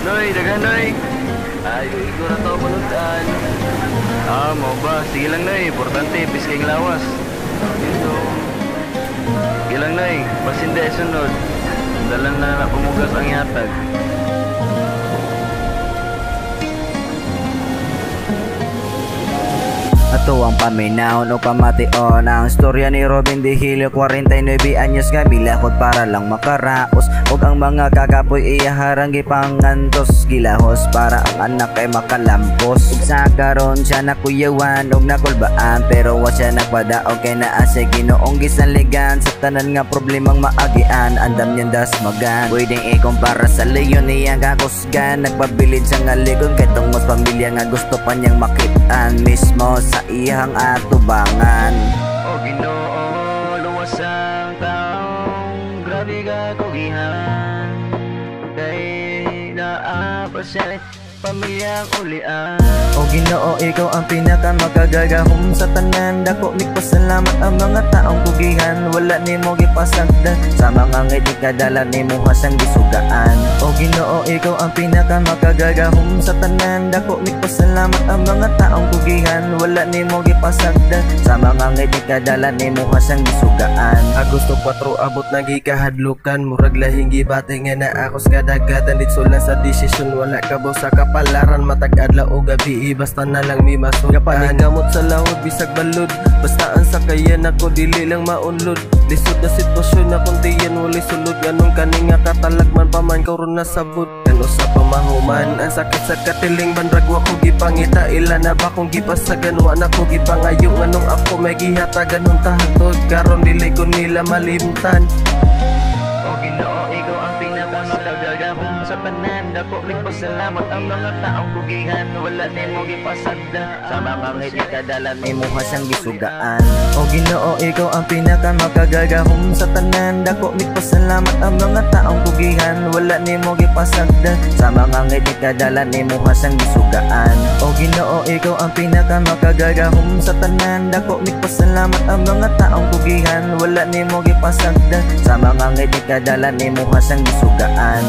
Noy, daghan Noy. Ay, ko na to pulutan. Mo ba? Sige lang Noy, importante piskeng lawas. So, sige lang Noy, pasinde sunod. Dalan na pumugas ang yatag. Ato ang paminaw o pamation ang storya ni Robin De Hilio 49 anyos nga milakot para lang makaraos og ang mga kakapoy iyaharang gipangantos gilahos para ang anak ay makalampos ug sa karon siya nakuyawan og nakulbaan pero wa siya nagpadaog kay naa sa Ginoong gisaligan sa tanan nga problemang maagian andam niyang dasmagan pwedeng ikumpara sa leyon niyang kakusgan nagpabilid siya nga ligon kay tungos pamilya nga gusto pa niyang makitaan mismo sa iyang atubangan. O Ginoo, luwas ang taong grabe ka kugihan kay naapasya pamilyang ulian. O Ginoo, ikaw ang pinaka makagagahom sa tanan dako mikpasalamat ang mga taong kugihan wala nimo gipasagdan sa mga ngiti kadala nimo hasang gisugaan. O Ginoo, ikaw ang pinaka makagagahom sa tanan dako mikpasalamat ang mga taong kugihan wala nimo gipasagdan sa mga ngiti kadala nimo hasang gisugaan. Agosto 4 abot na gikahadlukan murag lahing gibati nga na akos kadagatan ditso lang sa desisyon wala kabaw sa palaran matag adlaw o gabi basta na lang mi masud kapanigamot sa lawod bisag balod basta ang sakayan ako dili lang maunlod lisod na sitwasyon na kuntiyan wali sulod ganun kaninga katalagman paman karon na sabot kano sa pamahuman ang sakit sa katiling bandrag wa ko gipangita ila na ba kung gipasagan wa na ko gipangayo nganong ako may gihatagan ng tahatod karon dili ko nila malimtan. O Ginoo, ikaw ang pinakamakagagahom sa tanan dako nagpasalamat ang mga taong kugihan wala nimo gipasagda sa mga ngiti kadala nimo hasang gisugaan. O Ginoo, ikaw ang pinaka makagagahom sa tanan dako nagpasalamat ang mga taong kugihan wala nimo gipasagda sa mga ngiti kadala nimo hasang gisugaan. O Ginoo, ikaw ang pinaka makagagahom sa tanan dako nagpasalamat ang mga taong kugihan wala nimo gipasagda sa mga ngiti kadala nimo hasang gisugaan.